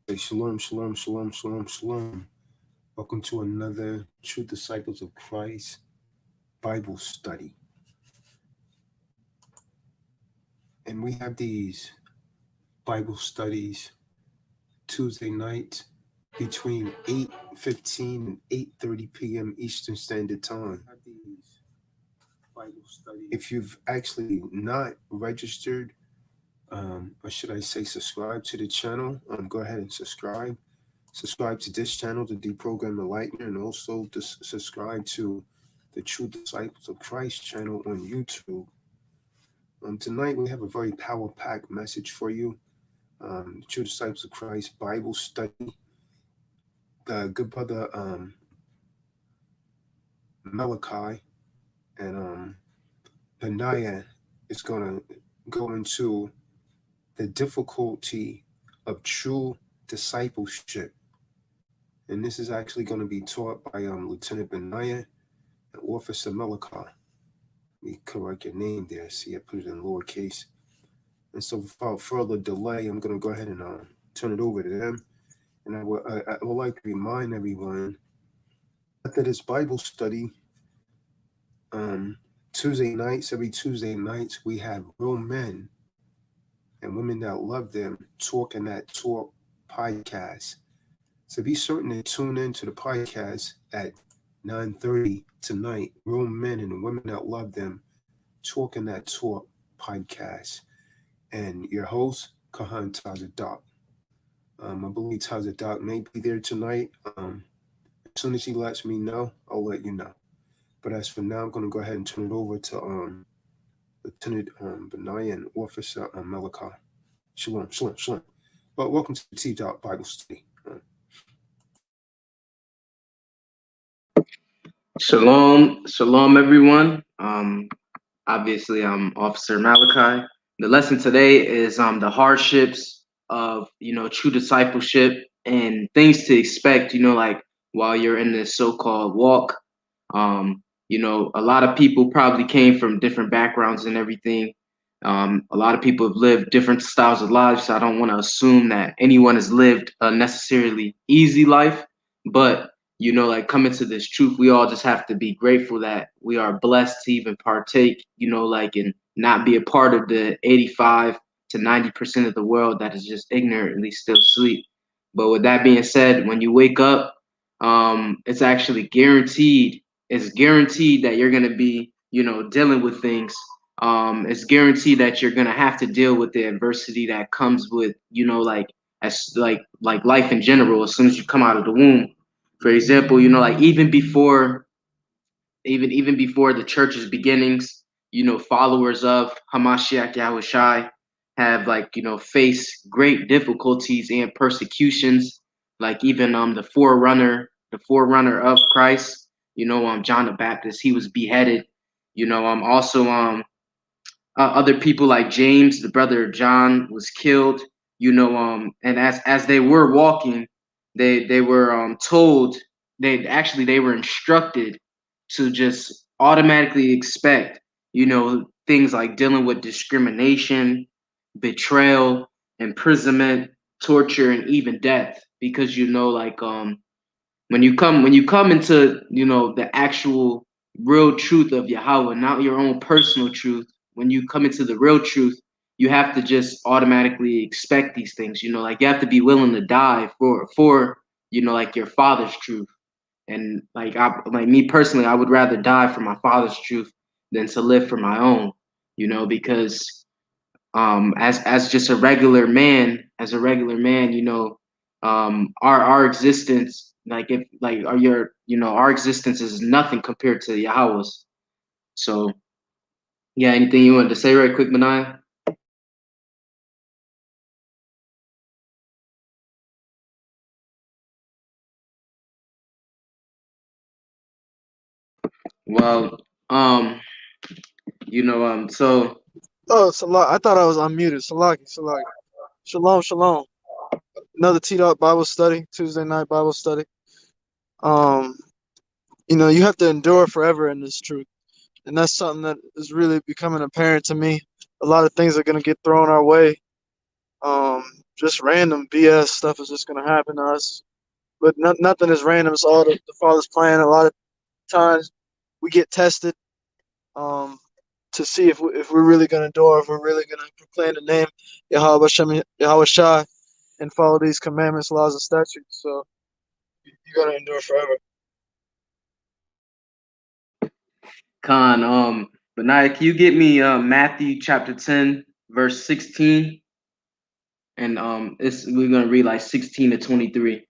Hey, shalom, shalom, shalom, shalom, shalom. Welcome to another True Disciples of Christ Bible study. And we have these Bible studies Tuesday nights between 8:15 and 8:30 p.m. Eastern Standard Time. If you've actually not registered, or should I say subscribe to the channel, go ahead and subscribe. Subscribe to this channel, the Deprogram Enlightener, and also subscribe to the True Disciples of Christ channel on YouTube. Tonight we have a very power-packed message for you. True Disciples of Christ Bible study. Good brother Malachi and Banayah is going to go into the difficulty of true discipleship. And this is actually going to be taught by Lieutenant Banayah and Officer Malachi. Let me correct your name there. See, I put it in lowercase. And so without further delay, I'm going to go ahead and turn it over to them. And I would like to remind everyone that this Bible study, every Tuesday nights, we have real men and women that love them talking that talk podcast. So be certain to tune in to the podcast at 9:30 tonight. Real men and women that love them talking that talk podcast. And your host, Kahan Tazadaq. I believe Tazadaq may be there tonight. As soon as he lets me know, I'll let you know. But as for now, I'm going to go ahead and turn it over to Lieutenant Banayah and Officer Malachi. Shalom, shalom, shalom. Well, welcome to the TDOC Bible Study. Shalom, everyone. Obviously, I'm Officer Malachi. The lesson today is the hardships of true discipleship and things to expect. Like while you're in this so-called walk. A lot of people probably came from different backgrounds and everything. A lot of people have lived different styles of lives. So I don't want to assume that anyone has lived a necessarily easy life, but like coming to this truth, we all just have to be grateful that we are blessed to even partake, and not be a part of the 85 to 90% of the world that is just ignorantly still asleep. But with that being said, when you wake up, it's actually guaranteed. It's guaranteed that you're going to be, dealing with things. It's guaranteed that you're going to have to deal with the adversity that comes with, like life in general, as soon as you come out of the womb. For example, like even before the church's beginnings, followers of Hamashiach Yahushai have faced great difficulties and persecutions. Like even the forerunner of Christ, John the Baptist, he was beheaded. Also other people like James, the brother of John, was killed. And as they were walking, they were told, they were instructed to just automatically expect, things like dealing with discrimination, betrayal, imprisonment, torture, and even death. Because when you come into the actual real truth of Yahweh, not your own personal truth, when you come into the real truth, you have to just automatically expect these things. Like you have to be willing to die for like your father's truth. And like me personally, I would rather die for my father's truth than to live for my own. Because as just a regular man, our existence, our existence is nothing compared to Yahweh's. So yeah, anything you wanted to say right quick, Banayah? Well, so Oh, Salah. I thought I was unmuted. Salaki. Shalom, shalom. Another TDOC Bible study, Tuesday night Bible study. You have to endure forever in this truth. And that's something that is really becoming apparent to me. A lot of things are going to get thrown our way. just random BS stuff is just gonna happen to us. But nothing is random. It's all the Father's plan. A lot of times we get tested to see if we're really gonna endure, if we're really gonna proclaim the name Yahweh Shem Yahweh Shai and follow these commandments, laws, and statutes. So you gotta endure forever. Khan, Banayah, can you get me Matthew chapter 10, verse 16? And we're gonna read like 16 to 23.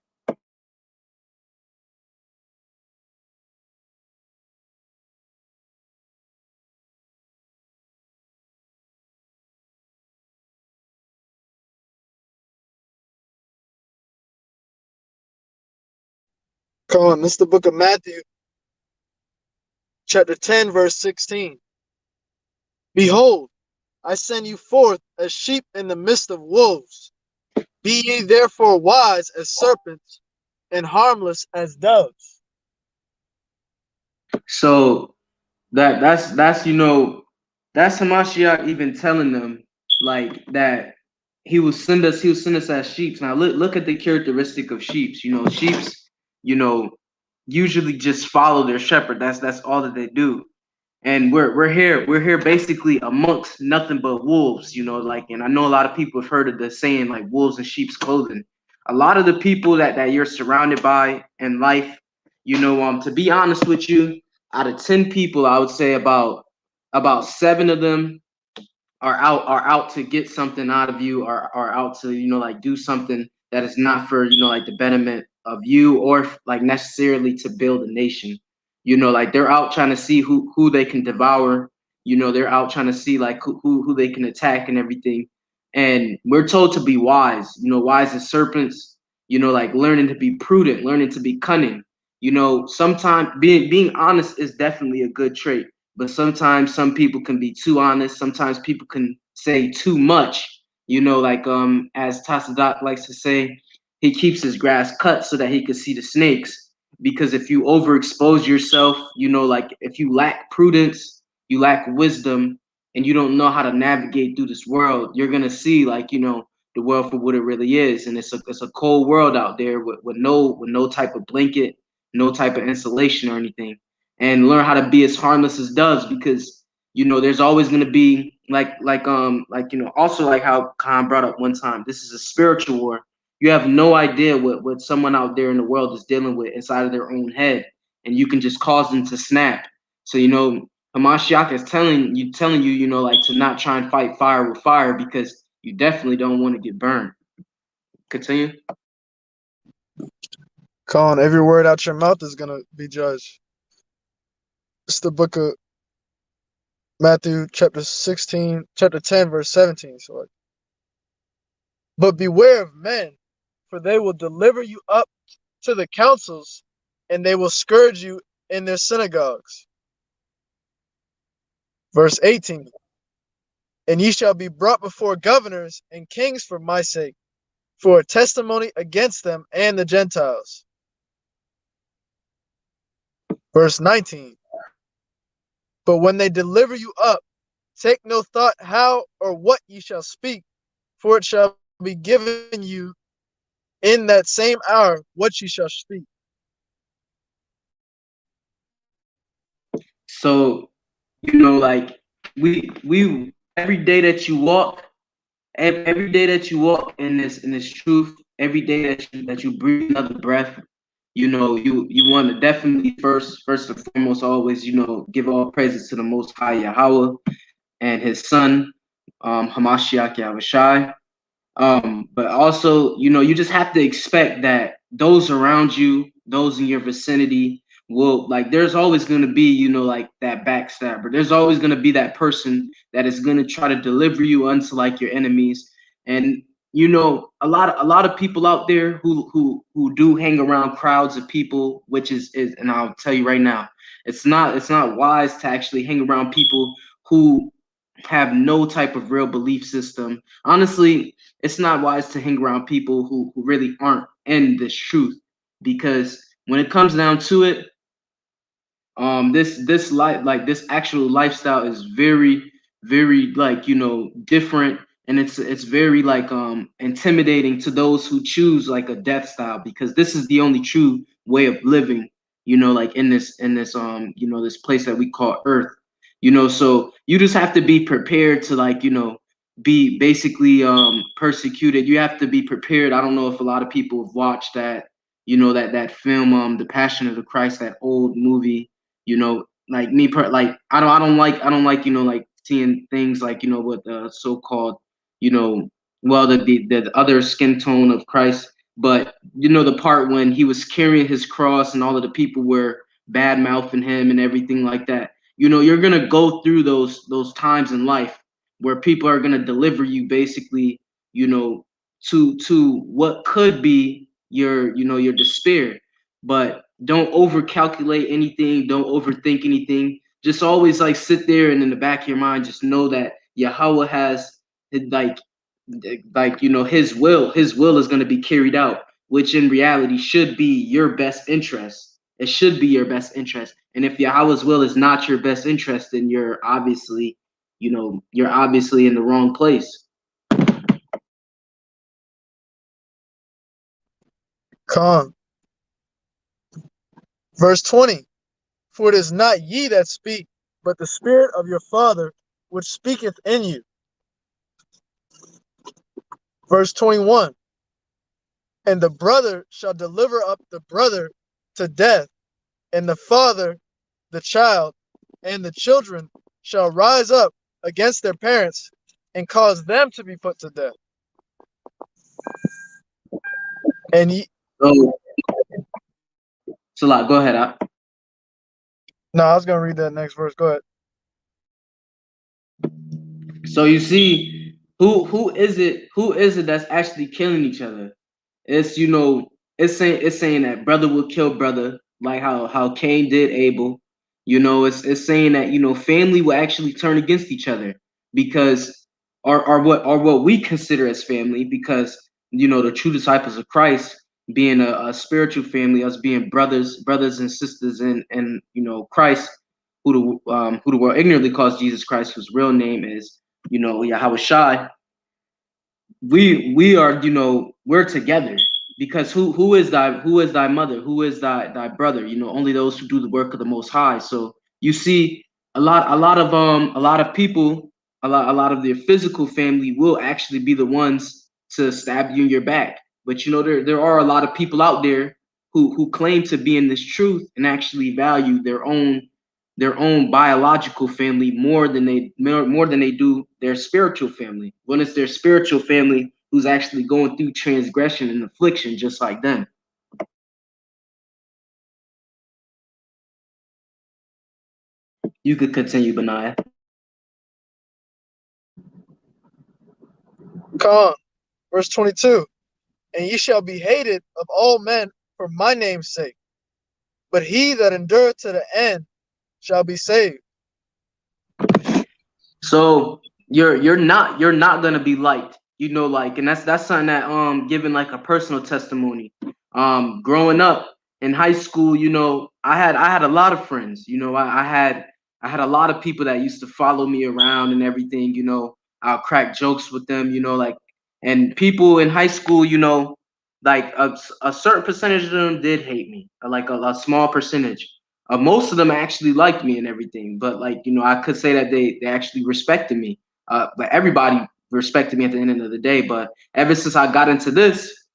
Come on, this is the book of Matthew, chapter 10, verse 16. Behold, I send you forth as sheep in the midst of wolves. Be ye therefore wise as serpents and harmless as doves. So that's that's Hamashiach even telling them like that he will send us as sheep. Now look at the characteristic of sheep. Sheep's usually just follow their shepherd. That's all that they do. And we're here basically amongst nothing but wolves, and I know a lot of people have heard of the saying like wolves in sheep's clothing. A lot of the people that you're surrounded by in life, to be honest with you, out of 10 people, I would say about 7 of them are out to get something out of you, are out to like do something that is not for like the betterment of you or like necessarily to build a nation. Like they're out trying to see who they can devour. They're out trying to see like who they can attack and everything. And we're told to be wise, wise as serpents, like learning to be prudent, learning to be cunning. Sometimes being honest is definitely a good trait, but sometimes some people can be too honest. Sometimes people can say too much. Like as Tazadaq likes to say, he keeps his grass cut so that he could see the snakes. Because if you overexpose yourself, like if you lack prudence, you lack wisdom, and you don't know how to navigate through this world, you're gonna see like the world for what it really is, and it's a cold world out there with no type of blanket, no type of insulation or anything. And learn how to be as harmless as doves, because there's always going to be also like how Khan brought up one time, this is a spiritual war. You have no idea what someone out there in the world is dealing with inside of their own head, and you can just cause them to snap. So Hamashiach is telling you like to not try and fight fire with fire, because you definitely don't want to get burned. Continue. Colin, every word out your mouth is gonna be judged. It's the book of Matthew, chapter 10, verse 17. So, but beware of men, for they will deliver you up to the councils, and they will scourge you in their synagogues. Verse 18. And ye shall be brought before governors and kings for my sake, for a testimony against them and the Gentiles. Verse 19. But when they deliver you up, take no thought how or what ye shall speak, for it shall be given you in that same hour what ye shall speak. So, like we every day that you walk, every day that you walk in this truth, every day that you breathe another breath, you want to definitely first and foremost always give all praises to the Most High Yahweh and His Son, Hamashiach Yahushai. But also, you just have to expect that those around you, those in your vicinity, will like. There's always going to be, like that backstabber. There's always going to be that person that is going to try to deliver you unto like your enemies. And a lot of people out there who do hang around crowds of people, which is and I'll tell you right now, it's not wise to actually hang around people who have no type of real belief system. Honestly, it's not wise to hang around people who really aren't in this truth, because when it comes down to it, this actual lifestyle is very, very like different and it's very like intimidating to those who choose like a death style, because this is the only true way of living, like in this this place that we call earth. So you just have to be prepared to like be basically persecuted. You have to be prepared. I don't know if a lot of people have watched that, that film, The Passion of the Christ, that old movie. Like me like I don't like like seeing things like what the so-called well, the other skin tone of Christ, but the part when he was carrying his cross and all of the people were bad mouthing him and everything like that. You're gonna go through those times in life where people are gonna deliver you basically, to what could be your despair. But don't overcalculate anything, don't overthink anything. Just always like sit there, and in the back of your mind, just know that Yahweh has like his will is going to be carried out, which in reality should be your best interest. It should be your best interest. And if Yahweh's will is not your best interest, then you're obviously in the wrong place. Con. Verse 20. For it is not ye that speak, but the Spirit of your Father which speaketh in you. Verse 21. And the brother shall deliver up the brother to death, and the father the child, and the children shall rise up against their parents and cause them to be put to death. And ye, So like, go ahead. no, I was gonna read that next verse. Go ahead. So you see, who is it that's actually killing each other? It's it's saying that brother will kill brother, like how Cain did Abel. It's saying that family will actually turn against each other, because or what we consider as family, because the true disciples of Christ being a spiritual family, us being brothers and sisters in Christ, who the world ignorantly calls Jesus Christ, whose real name is Yahweh Shai. We are we're together, because who is thy mother, who is thy brother? Only those who do the work of the Most High. So you see, a lot of people, a lot of their physical family will actually be the ones to stab you in your back. But there are a lot of people out there who claim to be in this truth and actually value their own biological family more than they do their spiritual family, when it's their spiritual family who's actually going through transgression and affliction just like them. You could continue, Banayah. Con. Verse 22. And ye shall be hated of all men for my name's sake, but he that endureth to the end shall be saved. So you're not gonna be liked, like, and that's something that giving like a personal testimony. Growing up in high school, I had a lot of friends. I had a lot of people that used to follow me around and everything. I'll crack jokes with them. Like, and people in high school, like a certain percentage of them did hate me, like a small percentage. Most of them actually liked me and everything, but like I could say that they actually respected me. But everybody respected me at the end of the day. But ever since I got into this,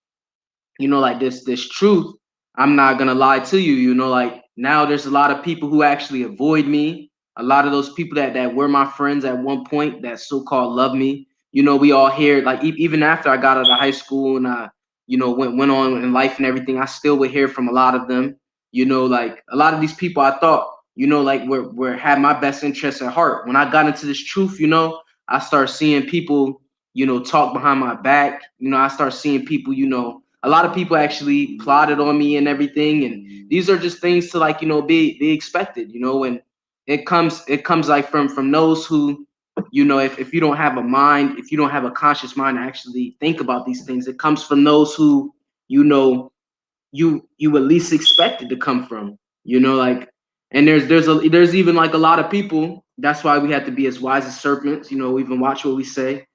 like this truth, I'm not gonna lie to you. Like, now there's a lot of people who actually avoid me. A lot of those people that were my friends at one point, that so-called love me. We all hear, like, even after I got out of high school and I went on in life and everything, I still would hear from a lot of them. Like, a lot of these people I thought like were had my best interests at heart. When I got into this truth, I started seeing people talk behind my back. I start seeing people, a lot of people actually plotted on me and everything. And these are just things to, like, be expected, and it comes like from those who, if you don't have a mind, if you don't have a conscious mind to actually think about these things, it comes from those who, you at least expect it to come from, like, and there's even like a lot of people. That's why we have to be as wise as serpents, even watch what we say.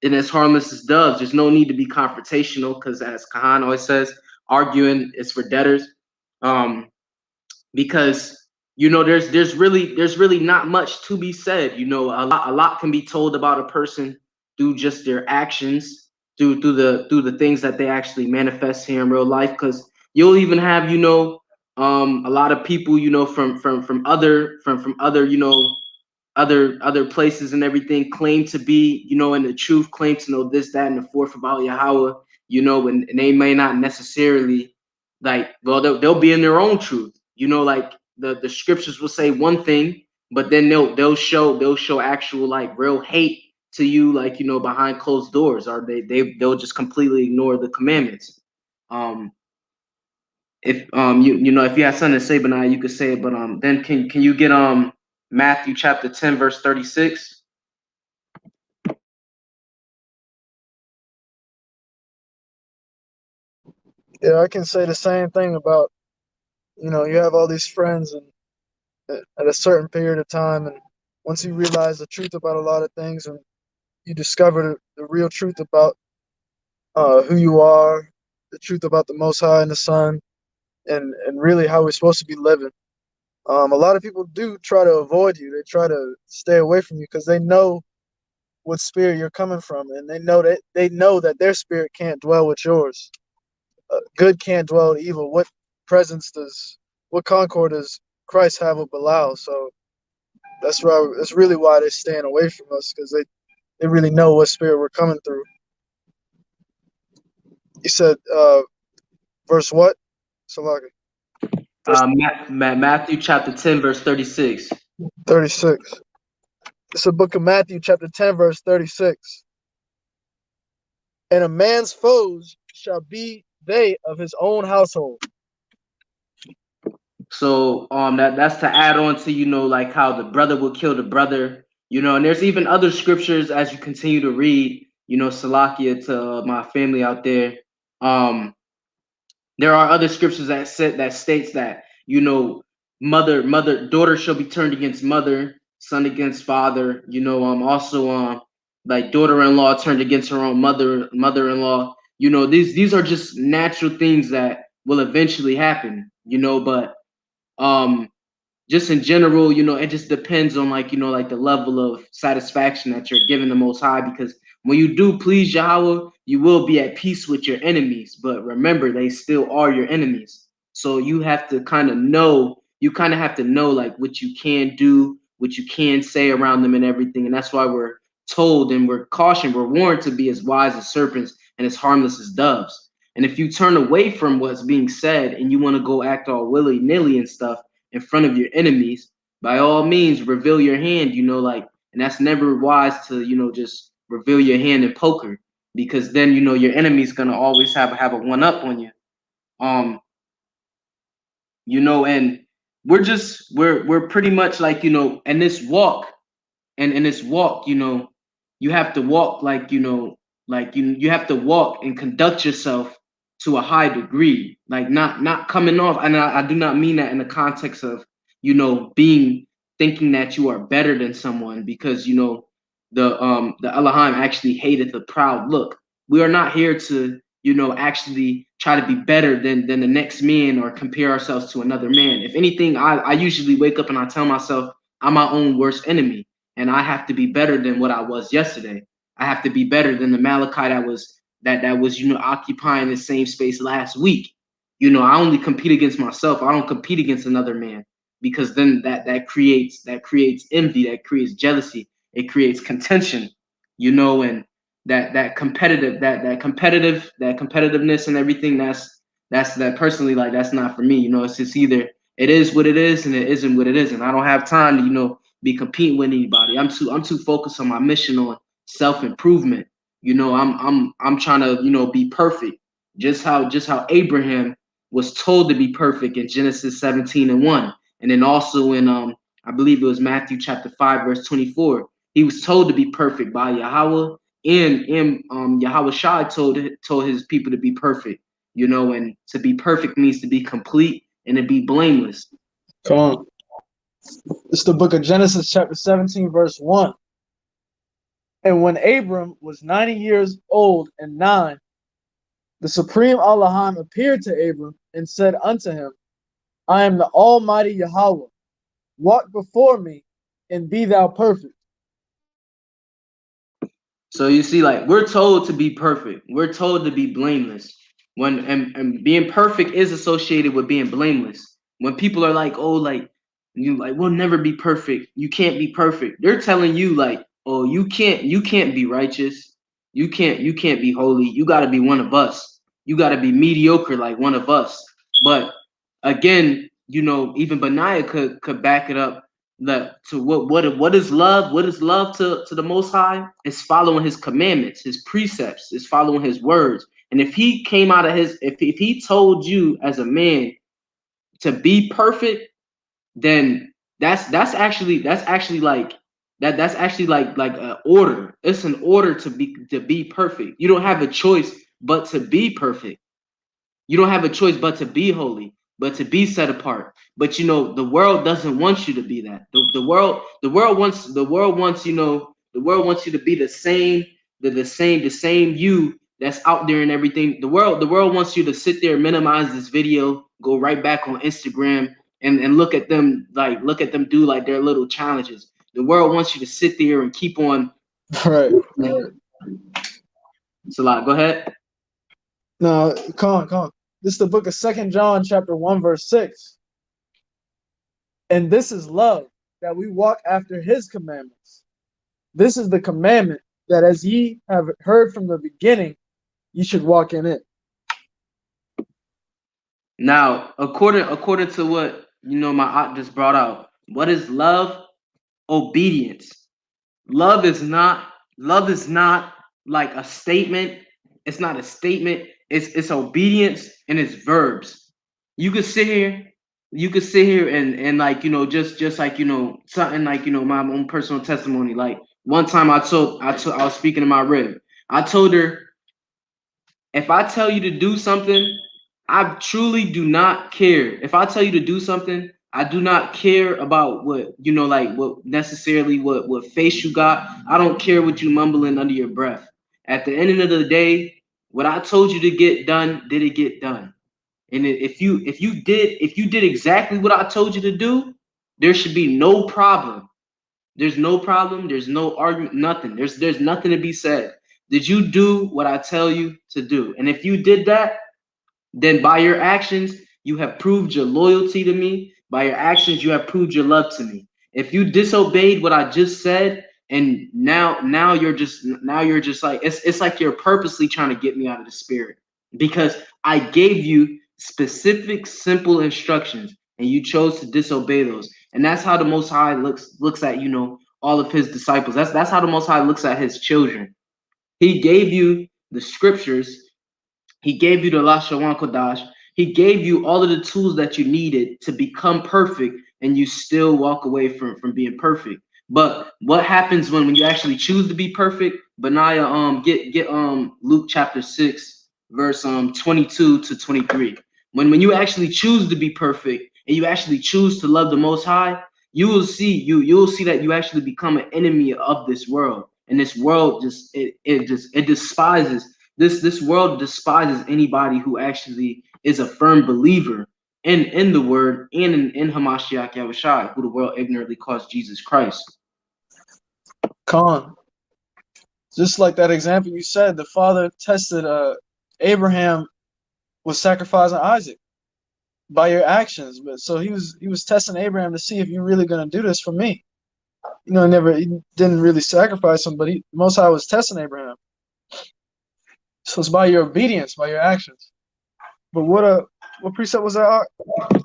and as harmless as doves. There's no need to be confrontational because, as Kahan always says, arguing is for debtors. Because there's really not much to be said. A lot can be told about a person through just their actions, through the things that they actually manifest here in real life. Because you'll even have a lot of people from other other places and everything claim to be in the truth, claim to know this, that, and the fourth about Yahweh, and they may not necessarily they'll be in their own truth, like the scriptures will say one thing, but then they'll show actual real hate to you, behind closed doors, or they'll just completely ignore the commandments. If if you have something to say, Banayah, you could say it, but then can you get Matthew chapter 10 verse 36? Yeah, I can say the same thing about, you have all these friends, and at a certain period of time, and once you realize the truth about a lot of things, and you discover the real truth about who you are, the truth about the Most High and the Son, and really how we're supposed to be living. A lot of people do try to avoid you. They try to stay away from you because they know what spirit you're coming from, and they know that their spirit can't dwell with yours. Good can't dwell with evil. What concord does Christ have with Belial? So that's really why they're staying away from us, because they really know what spirit we're coming through. You said verse what? Salaki. Matthew chapter 10 verse 36. 36. It's the book of Matthew, chapter 10, verse 36. And a man's foes shall be they of his own household. So that's to add on to how the brother will kill the brother, and there's even other scriptures as you continue to read, Salakia to my family out there. There are other scriptures that states that daughter shall be turned against mother, son against father. Also daughter-in-law turned against her own mother-in-law. These are just natural things that will eventually happen. But just in general, it just depends on the level of satisfaction that you're giving the Most High, because when you do please Yahweh, you will be at peace with your enemies. But remember, they still are your enemies. So you have to kind of know what you can do, what you can say around them and everything. And that's why we're told and we're cautioned, we're warned to be as wise as serpents and as harmless as doves. And if you turn away from what's being said and you want to go act all willy-nilly and stuff in front of your enemies, by all means reveal your hand, and that's never wise to just reveal your hand in poker, because then your enemy's gonna always have a one up on you. And we're pretty much in this walk, and in this walk, you have to walk you have to walk and conduct yourself to a high degree, not coming off. And I do not mean that in the context of thinking that you are better than someone, because the Elohim actually hated the proud look. We are not here to actually try to be better than the next man or compare ourselves to another man. If anything, I usually wake up and I tell myself I'm my own worst enemy, and I have to be better than what I was yesterday. I have to be better than the Malachi that was occupying the same space last week. I only compete against myself. I don't compete against another man, because then that creates envy, that creates jealousy, it creates contention, and that competitiveness and everything. That's personally, that's not for me. It's just either it is what it is and it isn't what it isn't. I don't have time to be competing with anybody. I'm too focused on my mission on self-improvement. I'm trying to be perfect, just how Abraham was told to be perfect in Genesis 17:1, and then also in I believe it was Matthew chapter 5 verse 24. He was told to be perfect by Yahweh, and Yahweh Shai told his people to be perfect. And to be perfect means to be complete and to be blameless. Come on. It's the book of Genesis, chapter 17, verse 1. And when Abram was 90 years old and 9, the Supreme Allahim appeared to Abram and said unto him, I am the Almighty Yahweh. Walk before me and be thou perfect. So you see, like, we're told to be perfect. We're told to be blameless. And being perfect is associated with being blameless. When people are like, oh, like, we'll never be perfect. You can't be perfect. They're telling you, like, oh, you can't be righteous. You can't be holy. You gotta be one of us. You gotta be mediocre like one of us. But again, even Banayah could back it up. What is love? What is love to the Most High? It's following His commandments, His precepts, it's following His words. And if He came out of if He told you as a man to be perfect, then that's actually like an order. It's an order to be perfect. You don't have a choice but to be perfect. You don't have a choice but to be holy, but to be set apart. But the world doesn't want you to be that. The world wants you to be the same you that's out there and everything. The world wants you to sit there, minimize this video, go right back on Instagram and look at them do like their little challenges. The world wants you to sit there and keep on. Right. Salah, go ahead. No, come on. This is the book of 2 John chapter 1 verse 6. And this is love, that we walk after His commandments. This is the commandment, that as ye have heard from the beginning, ye should walk in it. Now, according to what my aunt just brought out, what is love? Obedience. Love is not like a statement. It's not a statement. It's obedience and it's verbs. You could sit here and like just like something like my own personal testimony. Like one time I was speaking to my rib. I told her, if I tell you to do something, I truly do not care. If I tell you to do something, I do not care about what what face you got. I don't care what you mumbling under your breath. At the end of the day, what I told you to get done, did it get done? And if you did exactly what I told you to do, there should be no problem. There's no problem. There's no argument. Nothing. There's nothing to be said. Did you do what I tell you to do? And if you did that, then by your actions, you have proved your loyalty to me. By your actions, you have proved your love to me. If you disobeyed what I just said, and now you're just like it's like you're purposely trying to get me out of the spirit, because I gave you specific, simple instructions, and you chose to disobey those. And that's how the Most High looks at all of His disciples. That's how the Most High looks at His children. He gave you the scriptures. He gave you the Lashawan Kodash. He gave you all of the tools that you needed to become perfect, and you still walk away from being perfect. But what happens when you actually choose to be perfect? Banayah, get Luke chapter 6, verse 22 to 23. When you actually choose to be perfect and you actually choose to love the Most High, you'll see that you actually become an enemy of this world. And this world it despises. This world despises anybody who actually is a firm believer in the word and in Hamashiach Yahushua, who the world ignorantly calls Jesus Christ. Khan. Just like that example you said, the father tested Abraham was sacrificing Isaac by your actions. But so he was testing Abraham to see if you're really gonna do this for me. He didn't really sacrifice him, but Most High was testing Abraham. So it's by your obedience, by your actions. But what precept was that?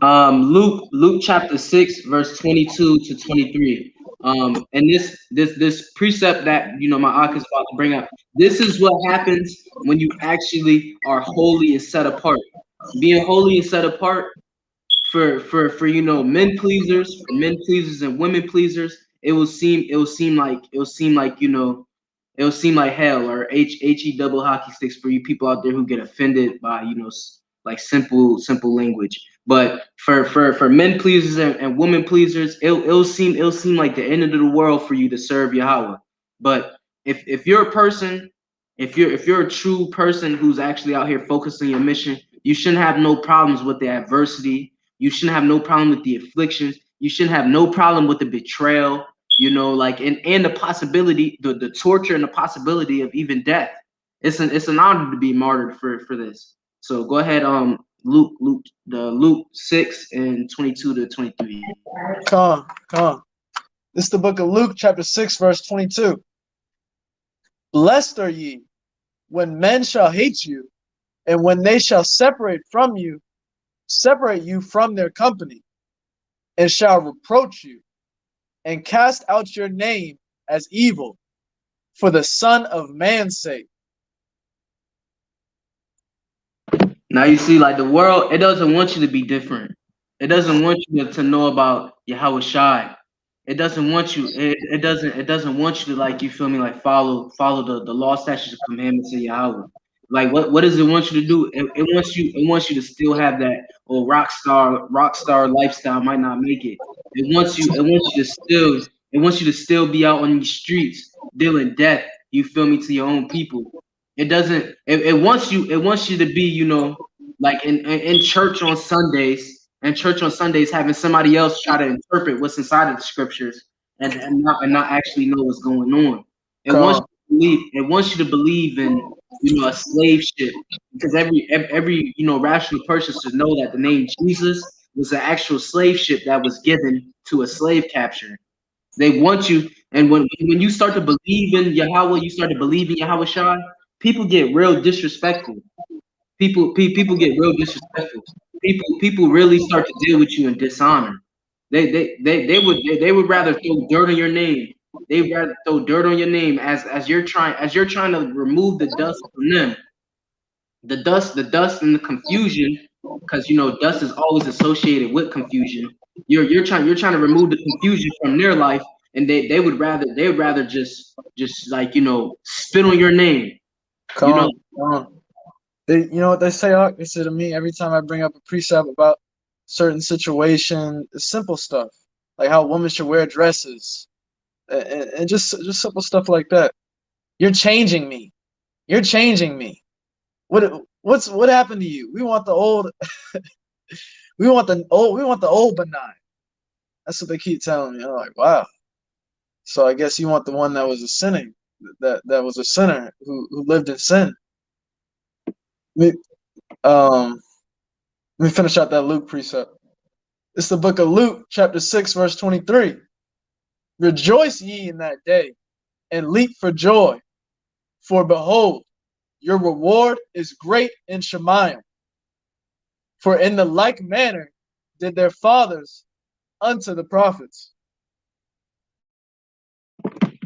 Luke chapter 6, verse 22 to 23. And this precept that my Ak is about to bring up. This is what happens when you actually are holy and set apart. Being holy and set apart for men pleasers and women pleasers, it will seem like hell, or he double hockey sticks for you people out there who get offended by like simple language. But for men pleasers and women pleasers, it'll seem like the end of the world for you to serve Yahweh. But if you're a person, if you're a true person who's actually out here focused on your mission, you shouldn't have no problems with the adversity. You shouldn't have no problem with the afflictions. You shouldn't have no problem with the betrayal, you know, like and the possibility, the torture and the possibility of even death. It's an honor to be martyred for this. So go ahead, Luke 6 and 22 to 23. Come on. This is the book of Luke, chapter 6, verse 22. Blessed are ye when men shall hate you, and when they shall separate you from their company, and shall reproach you, and cast out your name as evil for the Son of Man's sake. Now you see, like the world, it doesn't want you to be different. It doesn't want you to know about Yahweh Shai. It doesn't want you. It doesn't want you to, like, you feel me, like follow the law, statutes, and commandments of Yahweh. Like what does it want you to do? It wants you to still have that rock star lifestyle. Might not make it. It wants you to still be out on these streets dealing death. You feel me, to your own people. It doesn't. It wants you to be, you know, like in church on Sundays. And church on Sundays, having somebody else try to interpret what's inside of the scriptures and not actually know what's going on. It wants you to believe in, you know, a slave ship, because every you know, rational person should know that the name Jesus was an actual slave ship that was given to a slave capture. They want you, and when you start to believe in Yahweh, you start to believe in Yahweh Shai, people get real disrespectful. People get real disrespectful. People really start to deal with you in dishonor. They would rather throw dirt on your name. They'd rather throw dirt on your name as you're trying to remove the dust from them. The dust and the confusion, because you know dust is always associated with confusion. You're trying to remove the confusion from their life, and they would rather just like, you know, spit on your name. Come on. You know what they say, Hawk? They say to me every time I bring up a precept about certain situation, simple stuff, like how women should wear dresses, and just simple stuff like that. You're changing me. You're changing me. What happened to you? We want the old. we want the old Banayah. That's what they keep telling me. I'm like, wow. So I guess you want the one that was a sinner, that was a sinner who lived in sin. Let me finish out that Luke precept. It's the book of Luke, chapter 6, verse 23. Rejoice ye in that day, and leap for joy, for behold, your reward is great in Shemayim. For in the like manner did their fathers unto the prophets.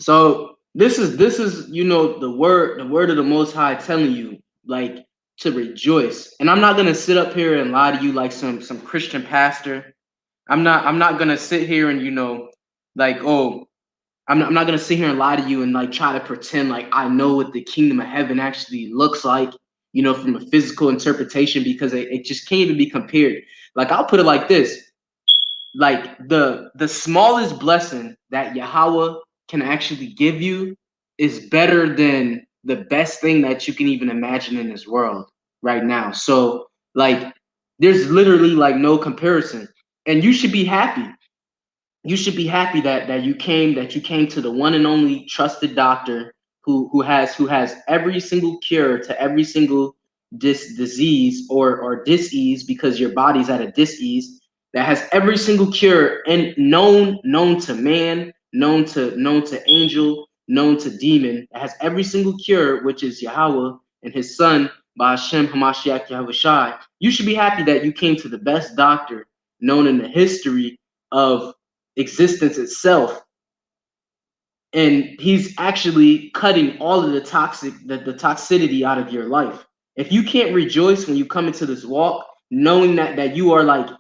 So this is you know, the word of the Most High telling you, like, to rejoice. And I'm not gonna sit up here and lie to you like some Christian pastor. I'm not gonna sit here and, you know, like, oh, I'm not gonna sit here and lie to you and like try to pretend like I know what the kingdom of heaven actually looks like, you know, from a physical interpretation, because it just can't even be compared. Like, I'll put it like this: like the smallest blessing that Yahweh can actually give you is better than the best thing that you can even imagine in this world right now. So like, there's literally like no comparison, and you should be happy. You should be happy that you came to the one and only trusted doctor who has every single cure to every single disease or dis-ease, because your body's at a dis-ease, that has every single cure and known to man, known to angel, known to demon, that has every single cure, which is Yahweh and his son Ba'ashem Hamashiach Yahweh Shai. You should be happy that you came to the best doctor known in the history of existence itself, and he's actually cutting all of the toxicity out of your life. If you can't rejoice when you come into this walk, knowing that you are like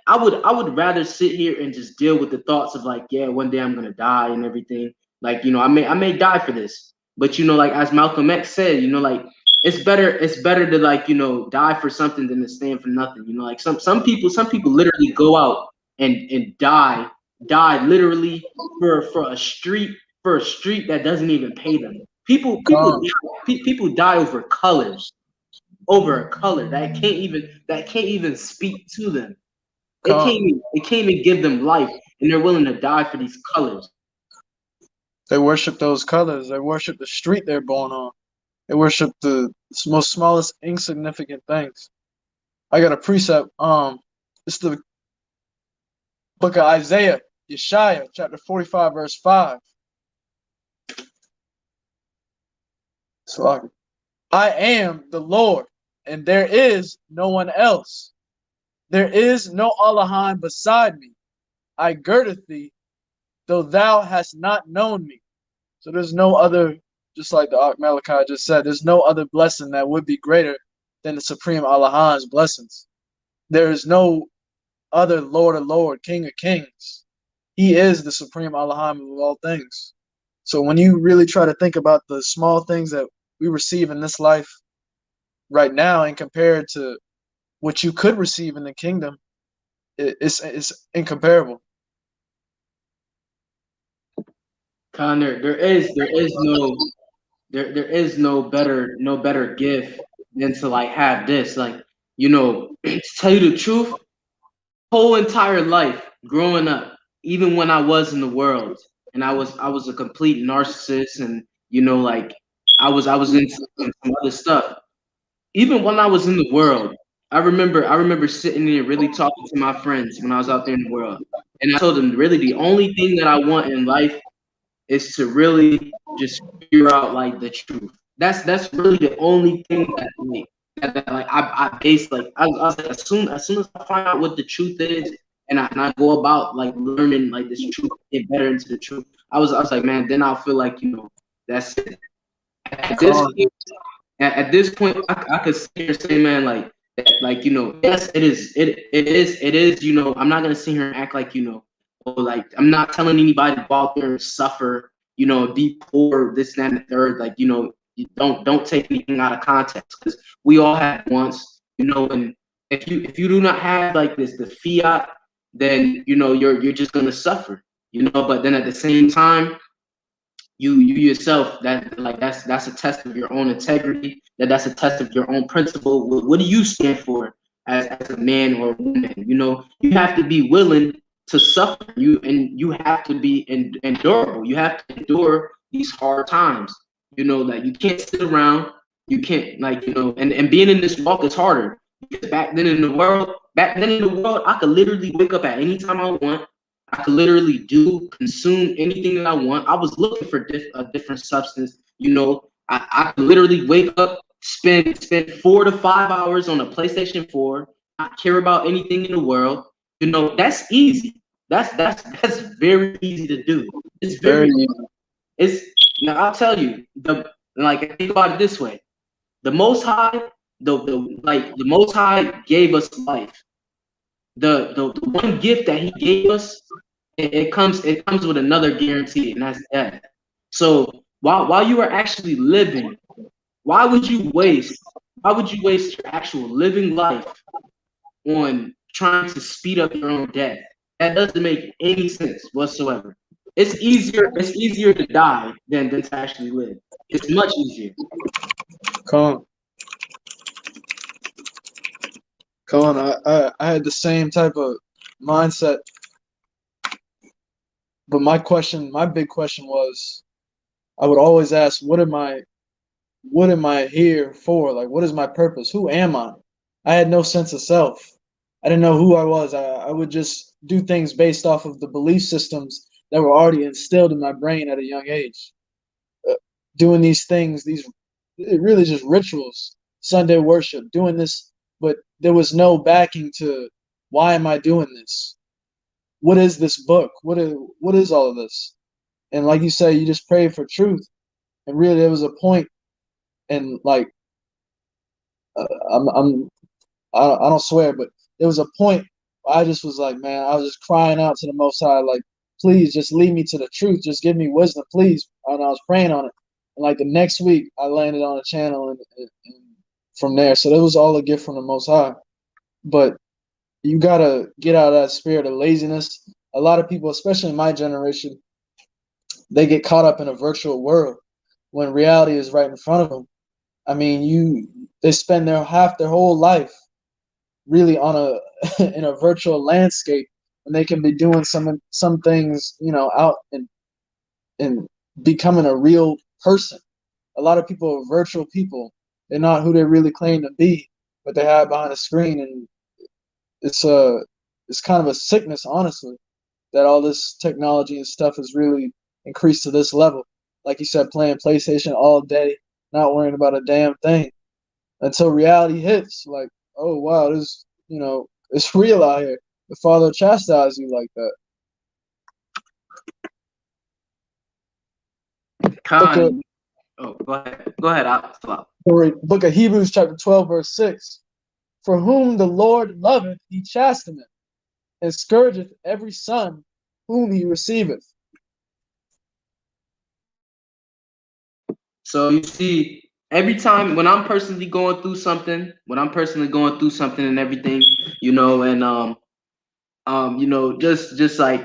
I would rather sit here and just deal with the thoughts of like, yeah, one day I'm gonna die and everything. Like, you know, I may die for this, but you know, like as Malcolm X said, you know, like it's better to, like, you know, die for something than to stand for nothing. You know, like some people literally go out and die literally for a street for a street that doesn't even pay them. People die over colors, over a color that can't even speak to them. It can't even give them life, and they're willing to die for these colors. They worship those colors. They worship the street they're born on. They worship the most smallest insignificant things. I got a precept. It's the book of Isaiah, Yeshaya, chapter 45, verse 5. So I am the Lord, and there is no one else. There is no Elohim beside me. I girdeth thee, though thou hast not known me. So there's no other, just like the Malachi just said, there's no other blessing that would be greater than the supreme Elohim's blessings. There is no other Lord of Lords, King of Kings. He is the supreme Elohim of all things. So when you really try to think about the small things that we receive in this life right now and compared to what you could receive in the kingdom, it's incomparable. Connor, there is no better gift than to like have this. Like, you know, to tell you the truth, whole entire life growing up, even when I was in the world and I was a complete narcissist, and you know, like I was into some other stuff. Even when I was in the world, I remember sitting there really talking to my friends when I was out there in the world. And I told them really the only thing that I want in life is to really just figure out like the truth. That's really the only thing that like I base like I was like as soon as I find out what the truth is, and I go about like learning like this truth, get better into the truth. I was like, man, then I'll feel like, you know, that's it. At this point, I could sit here and say, man, like, you know, yes, it is, you know, I'm not gonna sit here and act like, you know, oh, like I'm not telling anybody to go out there and suffer, you know, be poor, this, that, and the third. Like, you know, you don't take anything out of context, because we all had wants, you know, and if you do not have like the fiat, then you know you're just gonna suffer, you know. But then at the same time, you yourself, that's a test of your own integrity, that's a test of your own principle. What do you stand for as a man or a woman? You know, you have to be willing to suffer, you have to be endurable. You have to endure these hard times, you know, that you can't sit around, you can't, like, you know, and being in this walk is harder, because back then in the world I could literally wake up at any time I want. I could literally consume anything that I want. I was looking for a different substance. You know, I could literally wake up, spend 4 to 5 hours on a PlayStation 4, not care about anything in the world. You know, that's easy. That's very easy to do. It's very easy. It's, now I'll tell you, like, think about it this way. The Most High, the Most High gave us life. The one gift that He gave us, it comes with another guarantee, and that's death. So while you are actually living, why would you waste your actual living life on trying to speed up your own death? That doesn't make any sense whatsoever. It's easier to die than to actually live. It's much easier. Come on. I had the same type of mindset, but my big question was, I would always ask, what am I here for? Like, what is my purpose? Who am I? I had no sense of self. I didn't know who I was. I would just do things based off of the belief systems that were already instilled in my brain at a young age. Doing these things, really just rituals, Sunday worship, doing this, but there was no backing to, why am I doing this? What is this book? What is all of this? And like you say, you just pray for truth. And really, there was a point, and like, I don't swear, but there was a point I just was like, man, I was just crying out to the Most High, like, please just lead me to the truth. Just give me wisdom, please. And I was praying on it. And like the next week, I landed on a channel, and from there. So that was all a gift from the Most High. But you got to get out of that spirit of laziness. A lot of people, especially in my generation, they get caught up in a virtual world when reality is right in front of them. I mean, they spend half their whole life really on in a virtual landscape when they can be doing some things, out and becoming a real person. A lot of people are virtual people. They're not who they really claim to be, but they hide behind a screen, and it's kind of a sickness, honestly, that all this technology and stuff has really increased to this level. Like you said, playing PlayStation all day, not worrying about a damn thing until reality hits. Like, oh wow, this, it's real out here. The Father chastises you like that. Go ahead. Go ahead. I'll stop. Book of Hebrews chapter 12, verse 6. For whom the Lord loveth, he chasteneth, and scourgeth every son whom he receiveth. So you see, every time when I'm personally going through something, and everything, just like,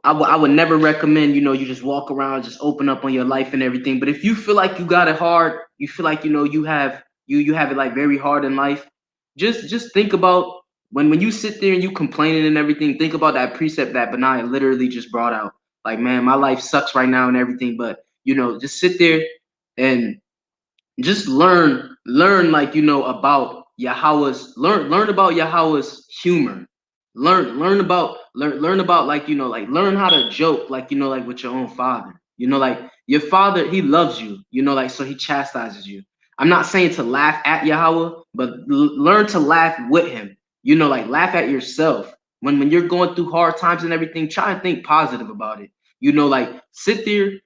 I would never recommend, you just walk around, just open up on your life and everything. But if you feel like you got it hard, you feel like, you have it like very hard in life, just think about when you sit there and you complaining and everything, think about that precept that Banayah literally just brought out. Like, man, my life sucks right now and everything, but, just sit there and just learn like, about Yahweh's learn about Yahweh's humor. Learn about like, like learn how to joke, like, like with your own father. Like your father, he loves you, like, so he chastises you. I'm not saying to laugh at Yahweh, but learn to laugh with him. Like laugh at yourself. When you're going through hard times and everything, try and think positive about it. Like sit there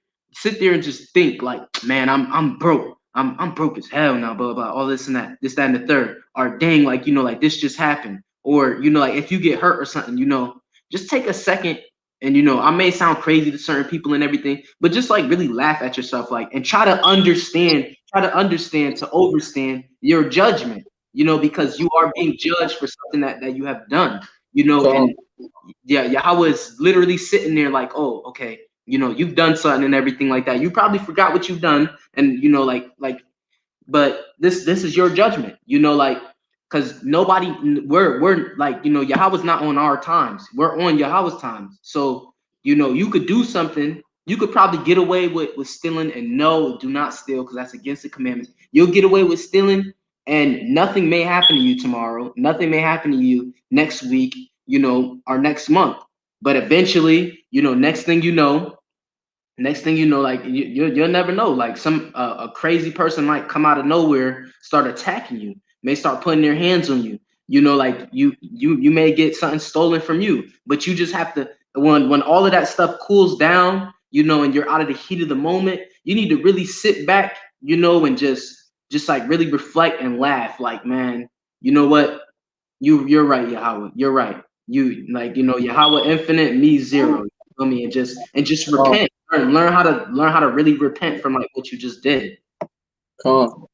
and just think like, man, I'm broke. I'm broke as hell now, blah, blah, all this and that, and the third. Or dang, like, like this just happened. Or, like if you get hurt or something, just take a second and, I may sound crazy to certain people and everything, but just like really laugh at yourself, like, and try to understand, to overstand your judgment, because you are being judged for something that you have done, and yeah, Yahweh is literally sitting there like, oh, okay, you've done something and everything like that. You probably forgot what you've done, and but this is your judgment, like, because nobody, we're like, Yahweh's not on our times. We're on Yahweh's times. So, you could do something. You could probably get away with stealing, and no, do not steal, because that's against the commandments. You'll get away with stealing, and nothing may happen to you tomorrow. Nothing may happen to you next week, or next month. But eventually, next thing you know, like you'll never know. Like a crazy person might come out of nowhere, start attacking you, may start putting their hands on you. Like you may get something stolen from you, but you just have to, when all of that stuff cools down, and you're out of the heat of the moment, you need to really sit back, and just like really reflect and laugh. Like, man, you know what? You're right, Yahweh. You're right. You, like, Yahweh infinite, me zero. You feel me? And just repent. Learn how to really repent from like what you just did. And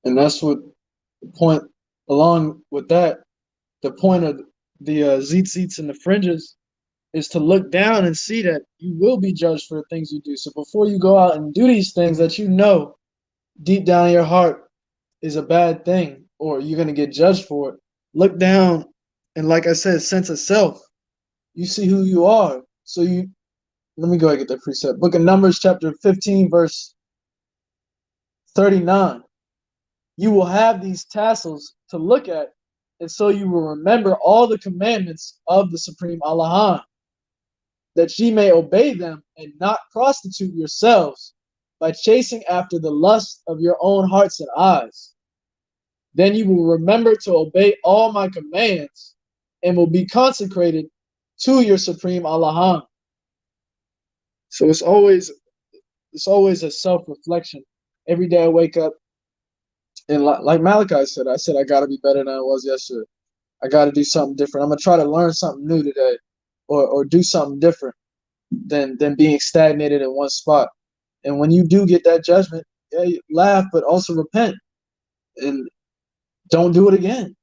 that's what the point. Along with that, the point of the zitzites and the fringes is to look down and see that you will be judged for the things you do. So before you go out and do these things that deep down in your heart is a bad thing, or you're going to get judged for it, look down and, like I said, sense of self. You see who you are. So let me go ahead and get that precept. Book of Numbers chapter 15, verse 39. You will have these tassels to look at, and so you will remember all the commandments of the Supreme Allah, that ye may obey them and not prostitute yourselves by chasing after the lust of your own hearts and eyes. Then you will remember to obey all my commands and will be consecrated to your Supreme Allah. So it's always a self-reflection. Every day I wake up, and like Malachi said, I got to be better than I was yesterday. I got to do something different. I'm going to try to learn something new today, or do something different than being stagnated in one spot. And when you do get that judgment, yeah, you laugh, but also repent and don't do it again.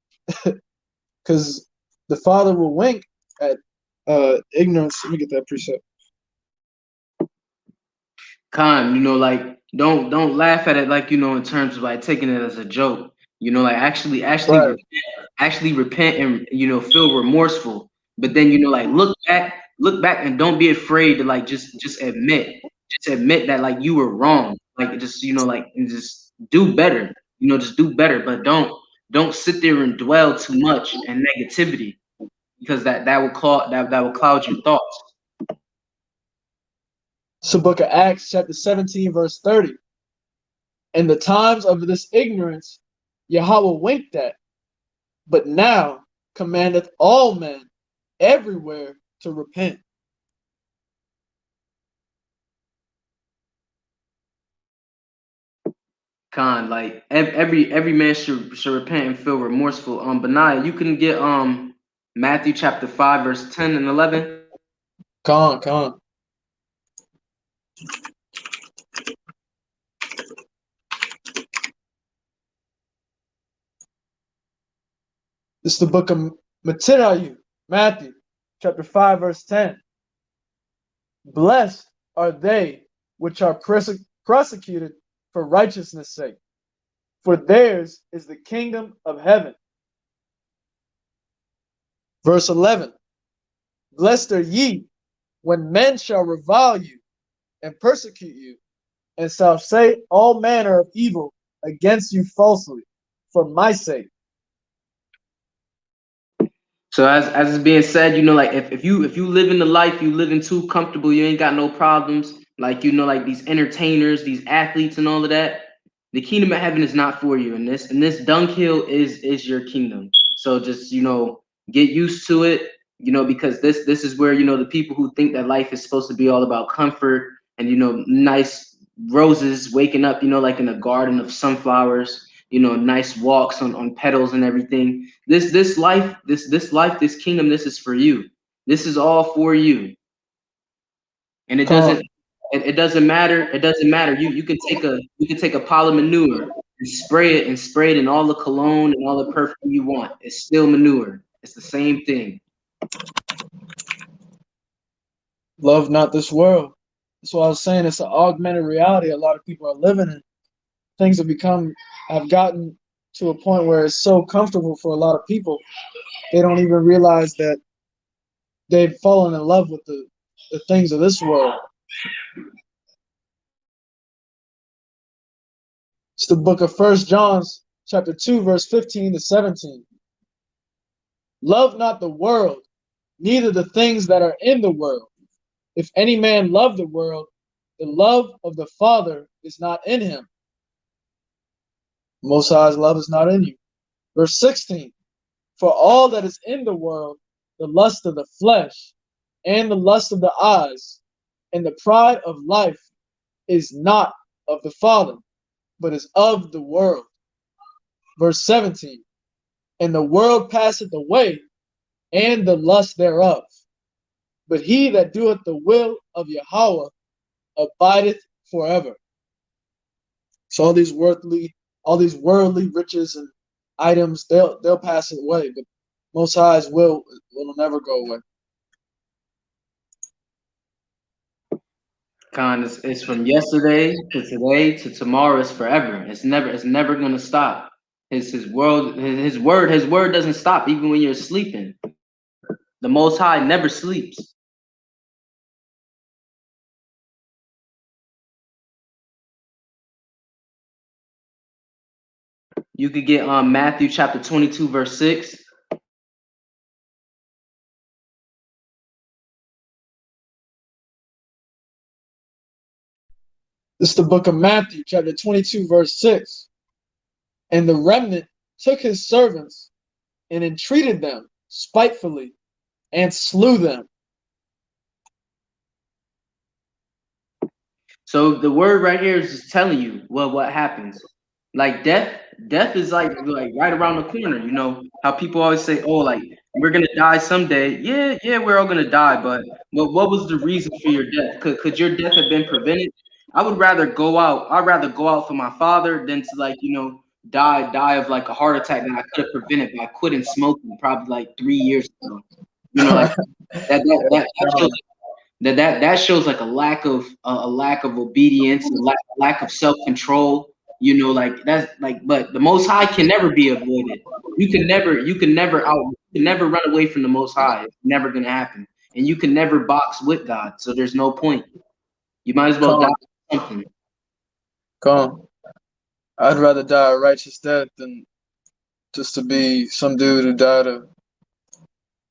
Because the Father will wink at ignorance. Let me get that precept. Con, like don't laugh at it like in terms of like taking it as a joke. Like Right. actually repent and feel remorseful. But then like look back and don't be afraid to like just admit that like you were wrong. Like just like and just do better. Just do better. But don't sit there and dwell too much in negativity, because that will cloud your thoughts. It's the book of Acts, chapter 17, verse 30. In the times of this ignorance, Yahweh winked at, but now commandeth all men everywhere to repent. Con, like every man should repent and feel remorseful. Banayah, you can get Matthew chapter 5, verse 10 and 11. Con. This is the book of Matthew, chapter 5, verse 10. Blessed are they which are persecuted for righteousness' sake, for theirs is the kingdom of heaven. Verse 11. Blessed are ye when men shall revile you and persecute you, and shall say all manner of evil against you falsely for my sake. So as it's being said, like if you live in the life, you living too comfortable, you ain't got no problems, like like these entertainers, these athletes and all of that, the kingdom of heaven is not for you. And this dunghill is your kingdom. So just get used to it, because this is where the people who think that life is supposed to be all about comfort and nice roses waking up, like in a garden of sunflowers, nice walks on petals and everything. This life, this kingdom, this is for you. This is all for you. And it doesn't matter. It doesn't matter. You can take a pile of manure and spray it in all the cologne and all the perfume you want. It's still manure. It's the same thing. Love not this world. That's what I was saying. It's an augmented reality a lot of people are living in. Things have gotten to a point where it's so comfortable for a lot of people, they don't even realize that they've fallen in love with the things of this world. It's the book of 1 John, chapter 2, verse 15 to 17. Love not the world, neither the things that are in the world. If any man love the world, the love of the Father is not in him. Most High's love is not in you. Verse 16. For all that is in the world, the lust of the flesh, and the lust of the eyes, and the pride of life, is not of the Father, but is of the world. Verse 17. And the world passeth away, and the lust thereof. But he that doeth the will of Yahweh abideth forever. So all these worldly riches and items, they'll pass away, but Most High's will never go away. Con, it's from yesterday to today to tomorrow. It's forever. It's never gonna stop. His word doesn't stop even when you're sleeping. The Most High never sleeps. You could get Matthew chapter 22, verse 6. This is the book of Matthew, chapter 22, verse 6. And the remnant took his servants and entreated them spitefully and slew them. So the word right here is just telling you what happens. Like death is like right around the corner. You know how people always say, "Oh, like we're gonna die someday." Yeah, we're all gonna die. But what was the reason for your death? Could your death have been prevented? I would rather go out. I'd rather go out for my father than to die of like a heart attack that I could have prevented by quitting smoking probably like 3 years ago. Like that that shows like a lack of obedience, a lack of self-control. You know, like that's like, but the Most High can never be avoided. You can never run away from the Most High. It's never gonna happen, and you can never box with God. So there's no point. You might as well die for something. Come. I'd rather die a righteous death than just to be some dude who died of,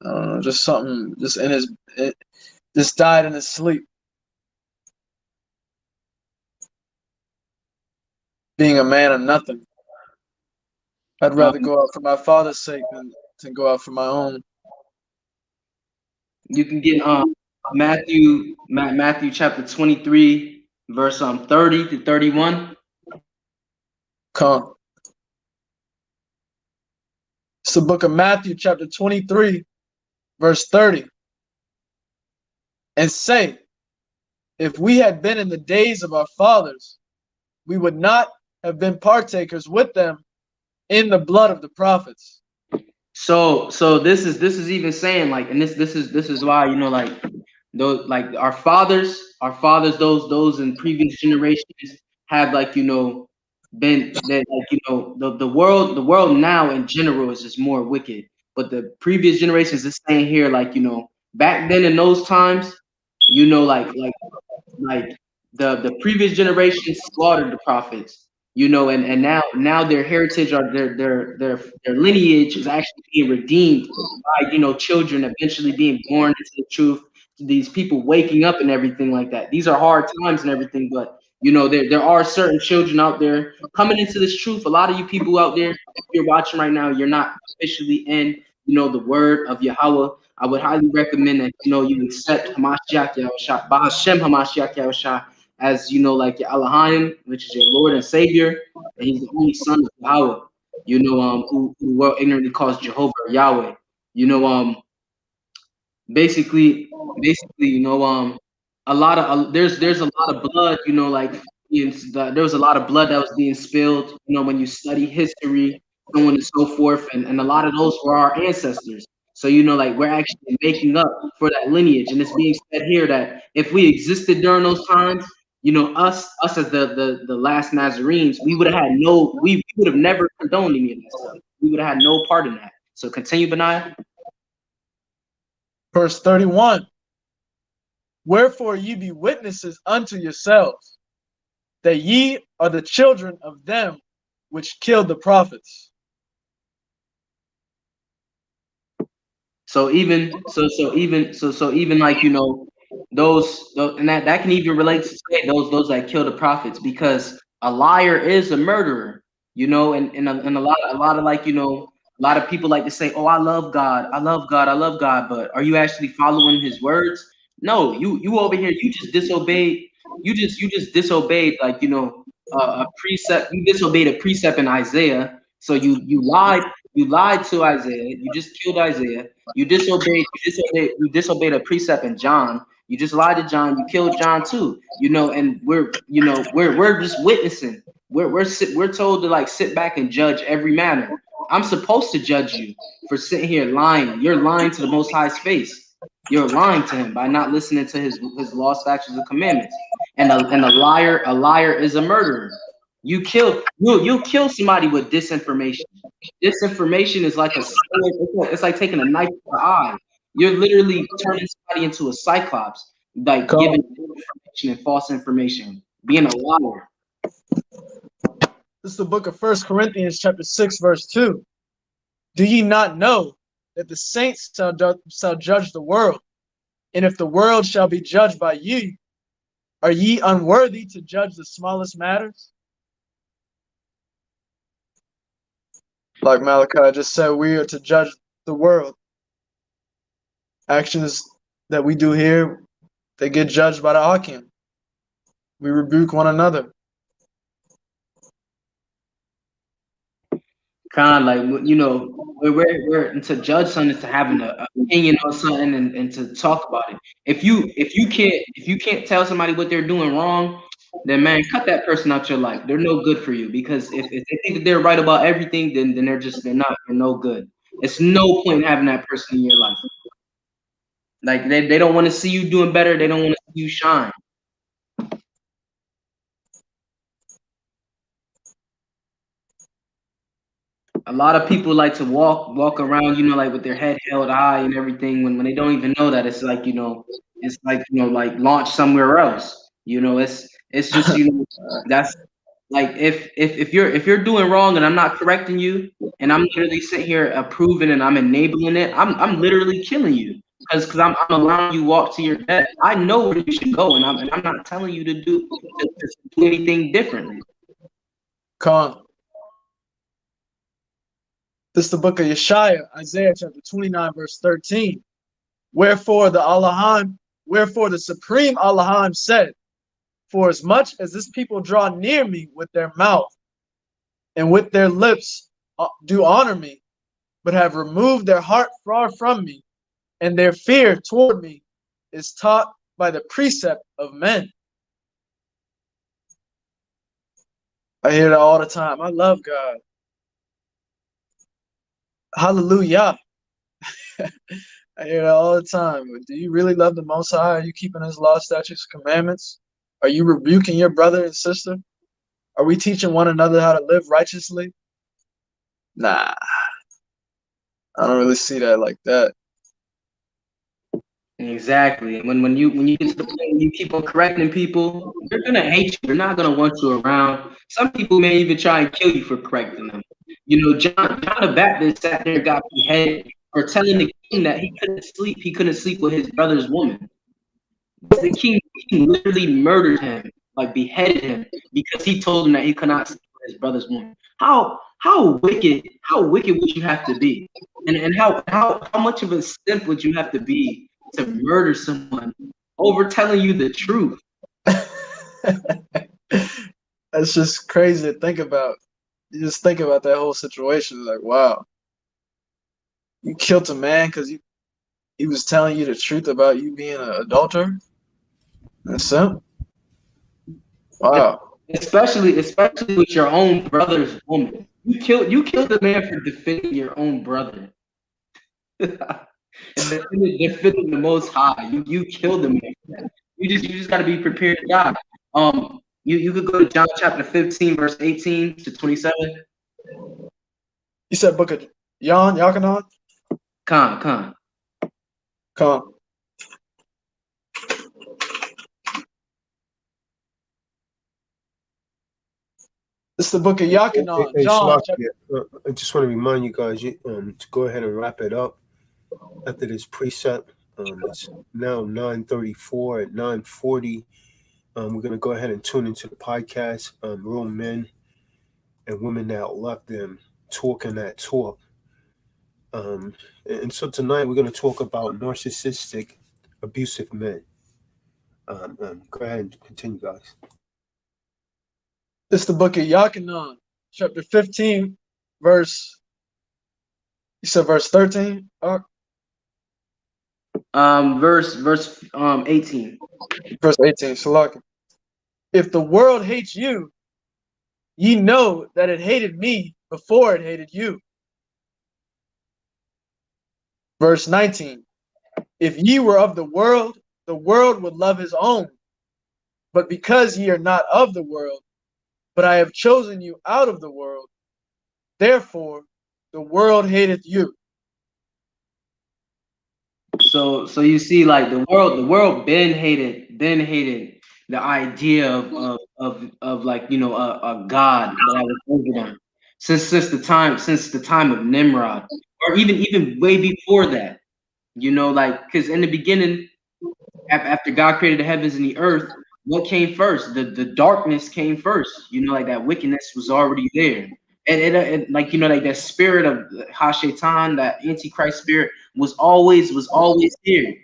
I don't know, just something, just died in his sleep. Being a man of nothing. I'd rather go out for my father's sake than go out for my own. You can get Matthew chapter 23, verse 30 to 31. Come. It's the book of Matthew, chapter 23, verse 30. And say, if we had been in the days of our fathers, we would not have been partakers with them in the blood of the prophets. So this is even saying, like, and this is why, you know, like those, like our fathers, those in previous generations have, like, you know, been that, like, you know, the world now in general is just more wicked. But the previous generations is saying here, like, you know, back then in those times, you know, like the previous generation slaughtered the prophets, you know, and now their heritage, or their lineage is actually being redeemed by, you know, children eventually being born into the truth, these people waking up and everything like that. These are hard times and everything, but you know, there are certain children out there coming into this truth. A lot of you people out there, if you're watching right now, you're not officially in, you know, the word of Yahweh. I would highly recommend that, you know, you accept Hamashiach Yahushua, Bahashem Hamashiach Yahushua, as, you know, like your Elohim, which is your Lord and Savior, and He's the only Son of Yahweh. You know, who the world ignorantly calls Jehovah or Yahweh. You know, basically, you know, a lot of there's a lot of blood, you know, like there was a lot of blood that was being spilled, you know, when you study history, so on and so forth, and a lot of those were our ancestors. So, you know, like we're actually making up for that lineage, and it's being said here that if we existed during those times, you know, us as the last Nazarenes, we would have had we would have never condoned any of that stuff. We would have had no part in that. So continue, Banayah. Verse 31. Wherefore ye be witnesses unto yourselves, that ye are the children of them which killed the prophets. So even like, you know, those, and that can even relate to say those that kill the prophets, because a liar is a murderer, you know, and a lot of, like, you know, a lot of people like to say, oh, I love God, but are you actually following His words? No, you over here, you just disobeyed, like, you know, a precept. You disobeyed a precept in Isaiah, so you lied to Isaiah. You just killed Isaiah. You disobeyed a precept in John. You just lied to John. You killed John too. You know, and we're just witnessing. We're told to, like, sit back and judge every matter. I'm supposed to judge you for sitting here lying. You're lying to the Most High's face. You're lying to Him by not listening to His laws, statutes, and commandments. And a liar is a murderer. You'll kill somebody with disinformation. Disinformation is like a sword. It's like taking a knife to the eye. You're literally turning somebody into a cyclops, like giving information and false information, being a liar. This is the book of 1 Corinthians chapter 6, verse 2. Do ye not know that the saints shall judge the world? And if the world shall be judged by ye, are ye unworthy to judge the smallest matters? Like Malachi just said, we are to judge the world. Actions that we do here, they get judged by the Hakim. We rebuke one another. Kind of like, you know, we're to judge something, to have an opinion on something, and to talk about it. If you can't tell somebody what they're doing wrong, then, man, cut that person out your life. They're no good for you, because if they think that they're right about everything, then they're no good. It's no point in having that person in your life. Like they don't want to see you doing better. They don't want to see you shine. A lot of people like to walk around, like with their head held high and everything when they don't even know that it's like, like launch somewhere else. It's just, that's like if you're doing wrong and I'm not correcting you and I'm literally sitting here approving and I'm enabling it, I'm literally killing you because I'm allowing you walk to your death. I know where you should go and I'm not telling you to do anything differently. Con. This is the book of Yeshaya, Isaiah chapter 29, verse 13. Wherefore the Supreme Allahim said, for as much as this people draw near me with their mouth and with their lips do honor me, but have removed their heart far from me, and their fear toward me is taught by the precept of men. I hear that all the time. I love God. Hallelujah. I hear that all the time. But do you really love the Most High? Are you keeping His law, statutes, commandments? Are you rebuking your brother and sister? Are we teaching one another how to live righteously? Nah. I don't really see that like that. Exactly. When you get to the point where you keep on correcting people, they're gonna hate you. They're not gonna want you around. Some people may even try and kill you for correcting them. John the Baptist sat there and got beheaded for telling the king that he couldn't sleep. He couldn't sleep with his brother's woman. The king literally murdered him, like beheaded him, because he told him that he could not sleep with his brother's woman. How wicked would you have to be? And how much of a simp would you have to be to murder someone over telling you the truth? That's just crazy to think about. You just think about that whole situation, like, wow. You killed a man because he was telling you the truth about you being an adulterer? That's simple. Wow. Especially with your own brother's woman. You killed the man for defending your own brother. defending the Most High. You killed the man. You just got to be prepared to die. You could go to John chapter 15, verse 18 to 27. You said book of Yachanan? Con. This is the book of Yachanan. Hey, John. I just want to remind you guys to go ahead and wrap it up after this precept. It's now 9:34. At 9:40, we're going to go ahead and tune into the podcast. Real men and women that love them talking that talk. And so tonight we're going to talk about narcissistic, abusive men. Go ahead and continue, guys. This is the book of Yachanan, chapter 15, verse. You said verse 13? Verse 18. Verse 18. Salaki. If the world hates you, ye know that it hated me before it hated you. Verse 19. If ye were of the world would love his own. But because ye are not of the world, but I have chosen you out of the world, therefore the world hateth you. So you see, like the world been hated the idea of like a God that was over them since the time of Nimrod, or even way before that. Like because in the beginning, after God created the heavens and the earth, what came first? The darkness came first. Like that wickedness was already there. And it like like that spirit of Hashatan, that Antichrist spirit was always here.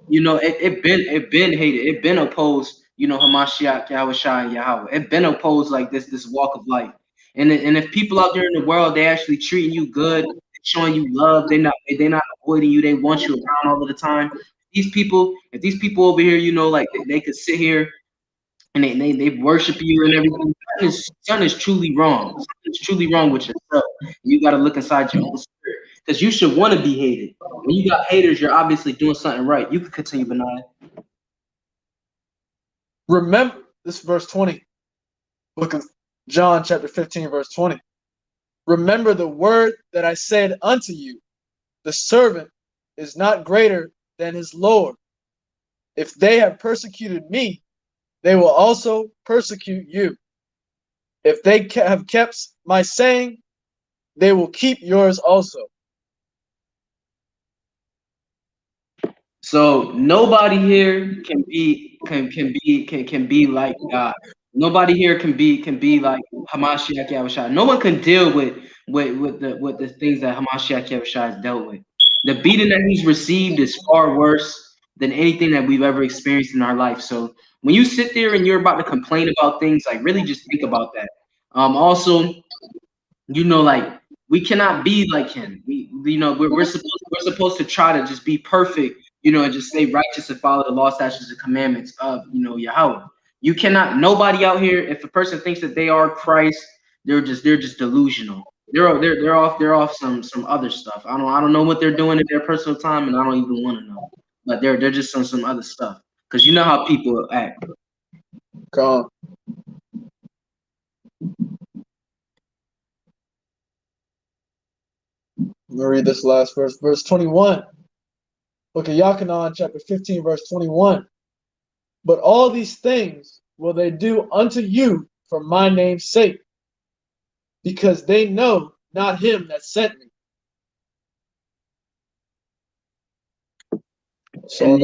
It been hated. It been opposed. Hamashiach, Yahushua, and Yahweh. It been opposed like this walk of life. And if people out there in the world, they actually treating you good, showing you love, they're not avoiding you. They want you around all of the time. If these people over here, like they could sit here and they worship you and everything. Something is truly wrong. Something is truly wrong with yourself. You got to look inside your own spirit because you should want to be hated. When you got haters, you're obviously doing something right. You can continue, Banayah. Remember, this is verse 20. Look at John chapter 15, verse 20. Remember the word that I said unto you, the servant is not greater than his Lord. If they have persecuted me, they will also persecute you. If they have kept my saying, they will keep yours also. So nobody here can be like God. Nobody here can be like Hamashiach Yahushua. No one can deal with the things that Hamashiach Yahushua has dealt with. The beating that he's received is far worse than anything that we've ever experienced in our life. So when you sit there and you're about to complain about things, like really just think about that. Also, like we cannot be like him. We're supposed to try to just be perfect, and just stay righteous and follow the law, statutes, and commandments of Yahweh. You cannot. Nobody out here, if a person thinks that they are Christ, they're just delusional. They're off some other stuff. I don't know what they're doing in their personal time, and I don't even want to know. But they're just on some other stuff, because you know how people act. God. Let me read this last verse. Verse 21. Look at Yachanan chapter 15, verse 21. But all these things will they do unto you for my name's sake, because they know not him that sent me. So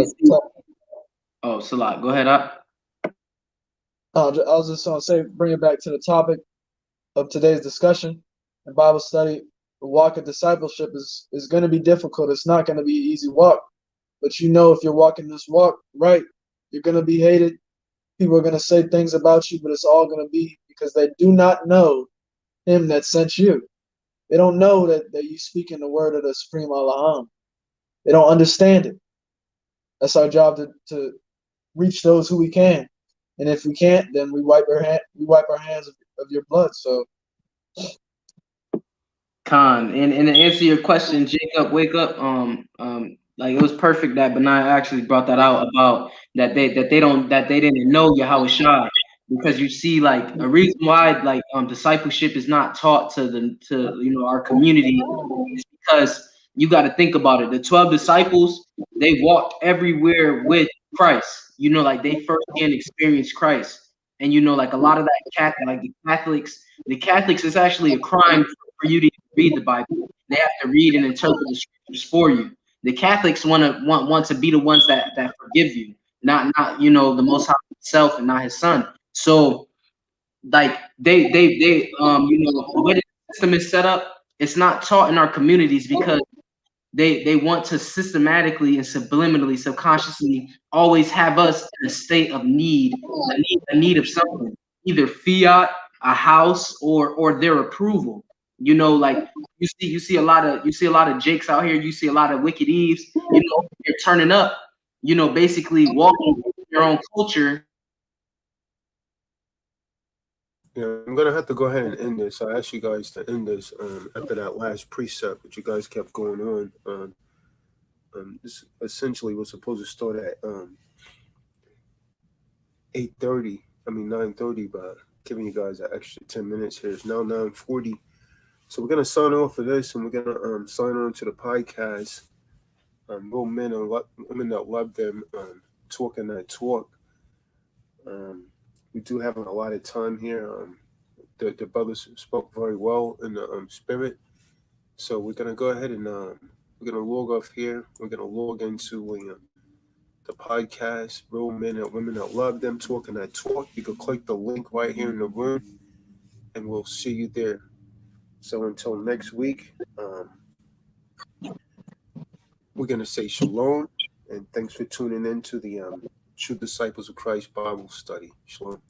Salat, go ahead up. I was just going to say, bring it back to the topic of today's discussion and Bible study. The walk of discipleship is going to be difficult. It's not going to be an easy walk. But if you're walking this walk right, you're going to be hated. People are going to say things about you, but it's all going to be because they do not know him that sent you. They don't know that you speak in the word of the Supreme Allaham. They don't understand it. That's our job to reach those who we can. And if we can't, then we wipe our hands of your blood. So Khan, and to answer your question, Jacob, wake up. Like it was perfect that Banayah actually brought that out about that they didn't know Yahweh Shai, because you see, like, a reason why discipleship is not taught to our community is because you got to think about it. The 12 disciples, they walked everywhere with Christ. Like they firsthand experienced Christ, and like a lot of that the Catholics, is actually a crime for you to read the Bible. They have to read and interpret the scriptures for you. The Catholics want to be the ones that forgive you, not the Most High Himself and not His Son. So like they the way the system is set up, it's not taught in our communities because they want to systematically and subliminally, subconsciously always have us in a state of need, a need of something, either fiat, a house, or their approval. Like you see a lot of Jakes out here. You see a lot of Wicked Eves. They're turning up. Basically walking their own culture. Yeah, I'm gonna have to go ahead and end this. I asked you guys to end this after that last precept, but you guys kept going on. This essentially was supposed to start at 8:30. I mean 9:30, but giving you guys an extra 10 minutes here. It's now 9:40. So we're gonna sign off for this, and we're gonna sign on to the podcast. Real men and women that love them, talking that talk. We do have a lot of time here. The brothers spoke very well in the spirit. So we're gonna go ahead and we're gonna log off here. We're gonna log into the podcast, Real Men and Women That Love Them, Talking That Talk. You can click the link right here in the room, and we'll see you there. So until next week, we're gonna say shalom, and thanks for tuning in to the True Disciples of Christ Bible Study. Shalom.